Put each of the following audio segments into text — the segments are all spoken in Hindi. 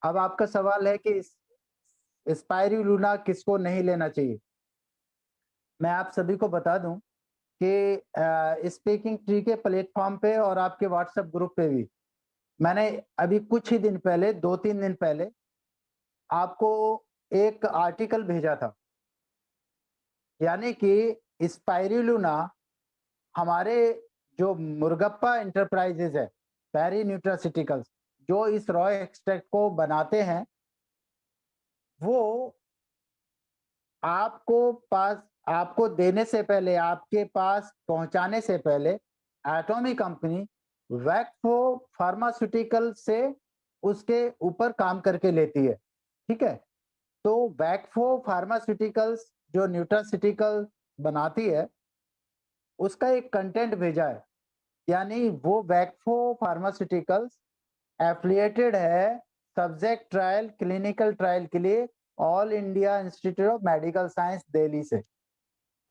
अब आपका सवाल है कि स्पाइरुलिना किसको नहीं लेना चाहिए। मैं आप सभी को बता दूं कि स्पीकिंग ट्री के प्लेटफॉर्म पे और आपके व्हाट्सएप ग्रुप पे भी मैंने अभी कुछ ही दिन पहले 2-3 दिन पहले आपको एक आर्टिकल भेजा था। यानी कि स्पाइरुलिना हमारे जो मुर्गप्पा एंटरप्राइजेज है, पैरी न्यूट्रास्यूटिकल्स, जो इस रॉ एक्सट्रैक्ट को बनाते हैं, वो आपको देने से पहले, आपके पास पहुंचाने से पहले एटॉमिक कंपनी वैक्फो फार्मास्यूटिकल से उसके ऊपर काम करके लेती है। ठीक है, तो वैक्फो फार्मास्यूटिकल्स जो न्यूट्रास्यूटिकल बनाती है, उसका एक कंटेंट भेजा है। यानी वो वैक्फो फार्मास्यूटिकल्स एफिलिएटेड है सब्जेक्ट ट्रायल क्लिनिकल ट्रायल के लिए all India institute of medical science Delhi से।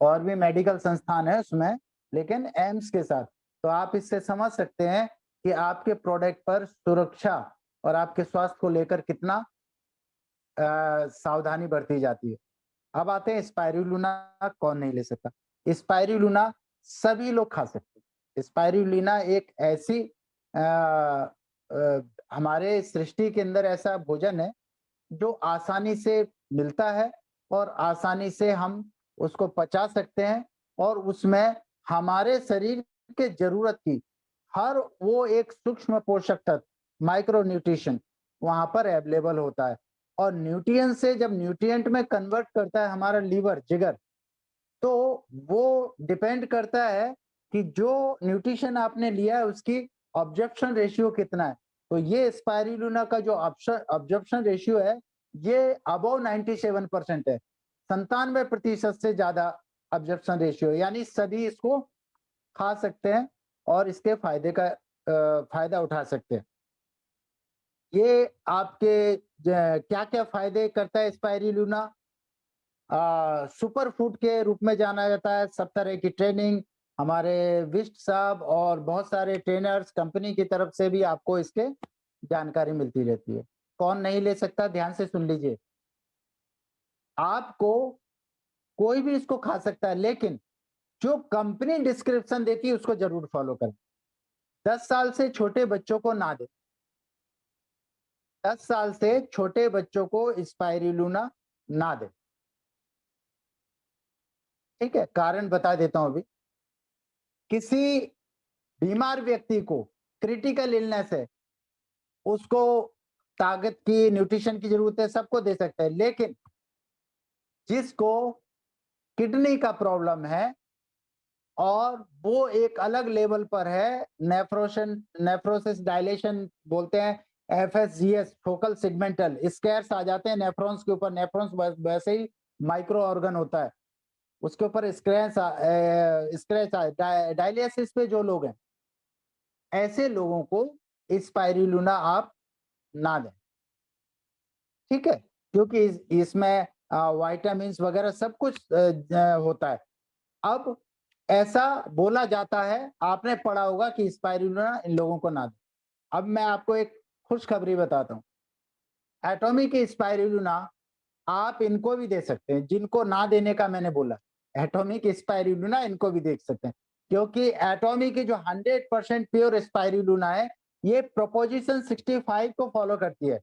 और भी मेडिकल संस्थान है उसमें, लेकिन एम्स के साथ। तो आप इससे समझ सकते हैं कि आपके प्रोडक्ट पर सुरक्षा और आपके स्वास्थ्य को लेकर कितना सावधानी बरती जाती है। अब आते हैं स्पाइरुलिना कौन नहीं ले सकता। स्पाइरुलिना सभी लोग खा सकते हैं। स्पाइरुलिना एक ऐसी हमारे सृष्टि के अंदर ऐसा भोजन है जो आसानी से मिलता है और आसानी से हम उसको पचा सकते हैं, और उसमें हमारे शरीर के जरूरत की हर वो एक सूक्ष्म पोषक तत्व माइक्रो न्यूट्रिशन वहां पर अवेलेबल होता है। और न्यूट्रिएंट से जब न्यूट्रिएंट में कन्वर्ट करता है हमारा लीवर, जिगर, तो वो डिपेंड करता है कि जो न्यूट्रिशन आपने लिया है उसकी ऑब्जर्प्शन रेशियो कितना है। तो ये स्पाइरुलिना का जो ऑब्जर्प्शन रेशियो है, ये अबव 97% है। 97% से ज्यादा ऑब्जर्प्शन रेशियो, यानी सभी इसको खा सकते हैं और इसके फायदा उठा सकते हैं। ये आपके क्या क्या फायदे करता है स्पाइरुलिना? सुपर फूड के रूप में जाना जाता है। सब तरह की ट्रेनिंग हमारे विस्ट साहब और बहुत सारे ट्रेनर्स कंपनी की तरफ से भी आपको इसके जानकारी मिलती रहती है। कौन नहीं ले सकता, ध्यान से सुन लीजिए। आपको कोई भी इसको खा सकता है, लेकिन जो कंपनी डिस्क्रिप्शन देती है उसको जरूर फॉलो करें। 10 साल से छोटे बच्चों को ना दें। 10 साल से छोटे बच्चों को स्पाइरुलिना ना दें। ठीक है, कारण बता देता हूं अभी। किसी बीमार व्यक्ति को क्रिटिकल इलनेस है, उसको ताकत की, न्यूट्रिशन की जरूरत है, सबको दे सकते हैं। लेकिन जिसको किडनी का प्रॉब्लम है और वो एक अलग लेवल पर है, नेफ्रोसिस डायलेशन बोलते हैं, एफएसजीएस, फोकल सेगमेंटल स्कैर्स आ जाते हैं नेफ्रॉन्स के ऊपर। नेफ्रॉन्स वैसे ही माइक्रो ऑर्गन होता है, उसके ऊपर स्क्रैच डायलिसिस पे जो लोग हैं, ऐसे लोगों को स्पाइरुलिना आप ना दें। ठीक है, क्योंकि इसमें विटामिन्स वगैरह सब कुछ होता है। अब ऐसा बोला जाता है, आपने पढ़ा होगा कि स्पाइरुलिना इन लोगों को ना दें। अब मैं आपको एक खुशखबरी बताता हूँ। एटॉमिक स्पाइरुलिना आप इनको भी दे सकते हैं, जिनको ना देने का मैंने बोला। एटॉमिक स्पाइरुलिना इनको भी देख सकते हैं, क्योंकि एटॉमिक की जो 100% प्योर स्पाइरुलिना है, ये प्रोपोजिशन 65 को फॉलो करती है।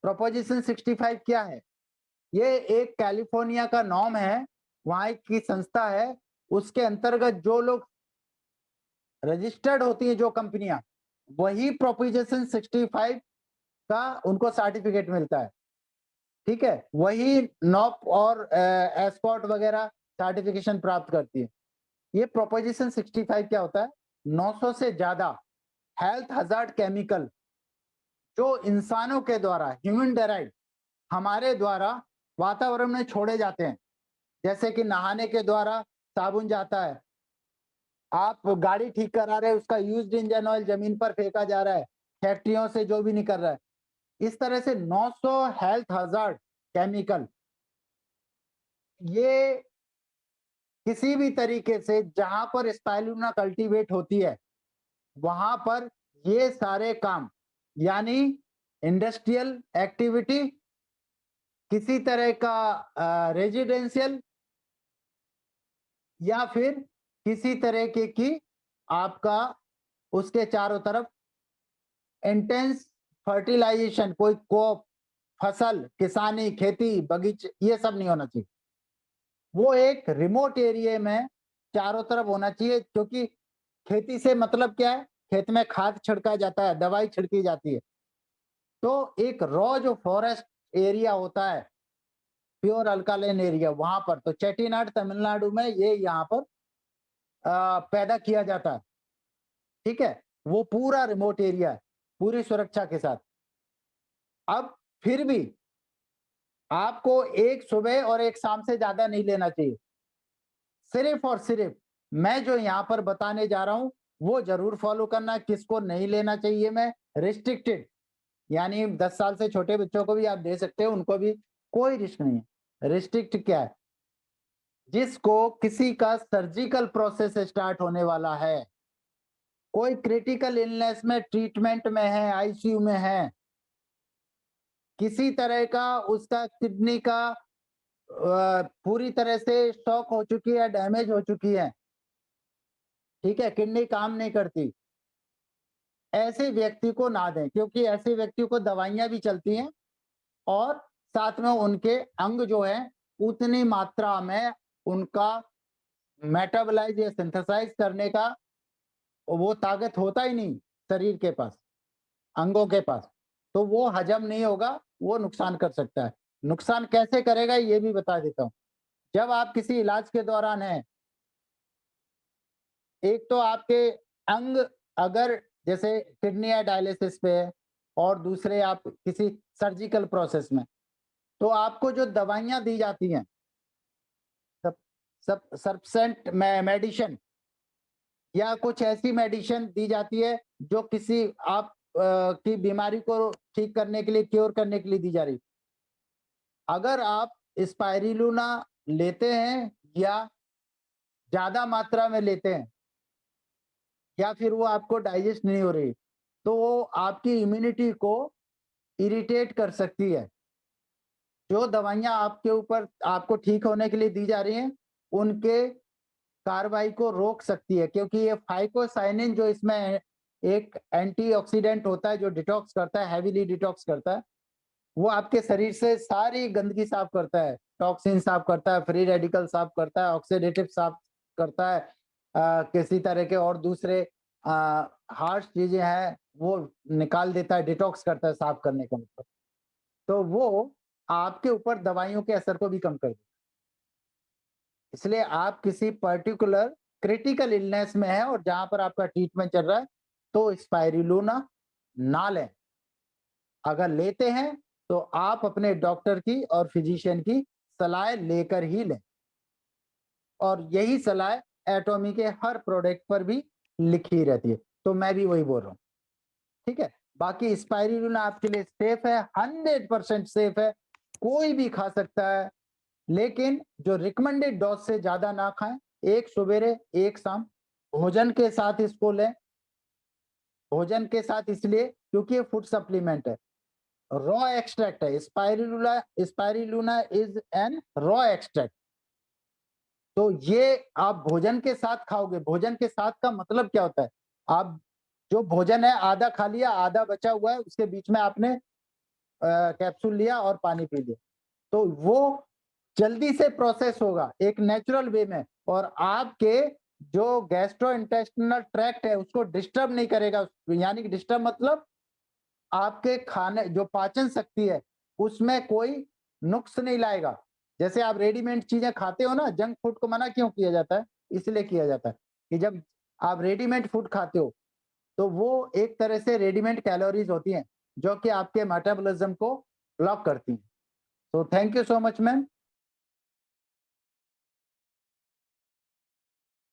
प्रोपोजिशन 65 क्या है? ये एक कैलिफोर्निया का नॉर्म है, वहां की संस्था है। उसके अंतर्गत जो लोग रजिस्टर्ड होती है, जो कंपनियां, वही प्रोपोजिशन 65 का उनको सर्टिफिकेट मिलता है। ठीक है, वही नॉप और एस्कॉर्ट वगैरह सर्टिफिकेशन प्राप्त करती है। ये प्रोपोजिशन 65 क्या होता है? 900 से ज्यादा हेल्थ हजार्ड केमिकल जो इंसानों के द्वारा, ह्यूमन डेराइव, हमारे द्वारा वातावरण में छोड़े जाते हैं। जैसे कि नहाने के द्वारा साबुन जाता है, आप गाड़ी ठीक करा रहे हैं, उसका यूज्ड इंजन ऑयल जमीन पर फेंका जा रहा है, फैक्ट्रियों से जो भी निकल रहा है। इस तरह से 900 हेल्थ हजार्ड केमिकल, ये किसी भी तरीके से जहां पर स्पाइरुलिना कल्टीवेट होती है, वहां पर ये सारे काम, यानी इंडस्ट्रियल एक्टिविटी, किसी तरह का रेजिडेंशियल, या फिर किसी तरह की आपका उसके चारों तरफ इंटेंस फर्टिलाइजेशन, कोई क्रॉप, फसल, किसानी, खेती, बगीचे, ये सब नहीं होना चाहिए। वो एक रिमोट एरिया में चारों तरफ होना चाहिए, क्योंकि खेती से मतलब क्या है, खेत में खाद छिड़का जाता है, दवाई छिड़की जाती है। तो एक रॉ जो फॉरेस्ट एरिया होता है, प्योर अल्कालाइन एरिया, वहां पर तो चेटीनाड तमिलनाडु में ये यहाँ पर पैदा किया जाता है। ठीक है, वो पूरा रिमोट एरिया है, पूरी सुरक्षा के साथ। अब फिर भी आपको एक सुबह और एक शाम से ज्यादा नहीं लेना चाहिए। सिर्फ और सिर्फ मैं जो यहाँ पर बताने जा रहा हूं वो जरूर फॉलो करना। किसको नहीं लेना चाहिए, मैं रिस्ट्रिक्टेड, यानी 10 साल से छोटे बच्चों को भी आप दे सकते हो, उनको भी कोई रिस्क नहीं है। रिस्ट्रिक्ट क्या है, जिसको किसी का सर्जिकल प्रोसेस स्टार्ट होने वाला है, कोई क्रिटिकल इलनेस में ट्रीटमेंट में है, आईसीयू में है, किसी तरह का उसका किडनी का पूरी तरह से स्टॉक हो चुकी है, डैमेज हो चुकी है, ठीक है, किडनी काम नहीं करती, ऐसे व्यक्ति को ना दें, क्योंकि ऐसे व्यक्ति को दवाइयां भी चलती हैं और साथ में उनके अंग जो है उतनी मात्रा में उनका मेटाबोलाइज या सिंथेसाइज करने का वो ताकत होता ही नहीं शरीर के पास, अंगों के पास, तो वो हजम नहीं होगा, वो नुकसान कर सकता है। नुकसान कैसे करेगा ये भी बता देता हूं। जब आप किसी इलाज के दौरान हैं, एक तो आपके अंग अगर जैसे किडनी या डायलिसिस पे है और दूसरे आप किसी सर्जिकल प्रोसेस में, तो आपको जो दवाइयां दी जाती हैं, सब सब सब्सेंट मेडिसिन या कुछ ऐसी मेडिसिन दी जाती है जो किसी आप की बीमारी को ठीक करने के लिए, क्योर करने के लिए दी जा रही। अगर आप स्पाइरुलिना लेते हैं या ज्यादा मात्रा में लेते हैं या फिर वो आपको डाइजेस्ट नहीं हो रही, तो वो आपकी इम्यूनिटी को इरिटेट कर सकती है। जो दवाइयां आपके ऊपर आपको ठीक होने के लिए दी जा रही हैं, उनके कार्रवाई को रोक सकती है, क्योंकि ये फाइकोसाइनिन जो इसमें एक एंटीऑक्सीडेंट होता है जो डिटॉक्स करता है, हैवीली डिटॉक्स करता है, वो आपके शरीर से सारी गंदगी साफ करता है, टॉक्सिन साफ करता है, फ्री रेडिकल साफ करता है, ऑक्सीडेटिव साफ करता है, किसी तरह के और दूसरे हार्श चीजें हैं वो निकाल देता है, डिटॉक्स करता है, साफ करने का मतलब। तो वो आपके ऊपर दवाइयों के असर को भी कम कर देता है। इसलिए आप किसी पर्टिकुलर क्रिटिकल इलनेस में है और जहां पर आपका ट्रीटमेंट चल रहा है, तो स्पाइरुलिना ना लें। अगर लेते हैं तो आप अपने डॉक्टर की और फिजिशियन की सलाह लेकर ही लें, और यही सलाह एटॉमी के हर प्रोडक्ट पर भी लिखी रहती है, तो मैं भी वही बोल रहा हूँ। ठीक है, बाकी स्पाइरुलिना आपके लिए सेफ है, 100% सेफ है, कोई भी खा सकता है, लेकिन जो रिकमेंडेड डोज से ज्यादा ना खाएं, एक सवेरे एक शाम, भोजन के साथ इसको लें। भोजन के साथ इसलिए क्योंकि ये फूड सप्लीमेंट है, रॉ एक्सट्रैक्ट है, spirulina is an raw extract. तो ये आप भोजन के साथ खाओगे। भोजन के साथ का मतलब क्या होता है, आप जो भोजन है आधा खा लिया, आधा बचा हुआ है, उसके बीच में आपने कैप्सूल लिया और पानी पी लिया, तो वो जल्दी से प्रोसेस होगा एक नेचुरल वे में, और आपके जो गैस्ट्रोइंटेस्टिनल ट्रैक्ट है उसको डिस्टर्ब नहीं करेगा। यानी कि डिस्टर्ब मतलब आपके खाने जो पाचन शक्ति है उसमें कोई नुक्स नहीं लाएगा। जैसे आप रेडीमेड चीजें खाते हो ना, जंक फूड को मना क्यों किया जाता है, इसलिए किया जाता है कि जब आप रेडीमेड फूड खाते हो तो वो एक तरह से रेडीमेड कैलोरीज होती हैं जो कि आपके मेटाबॉलिज्म को ब्लॉक करती हैं। तो thank you so much ma'am.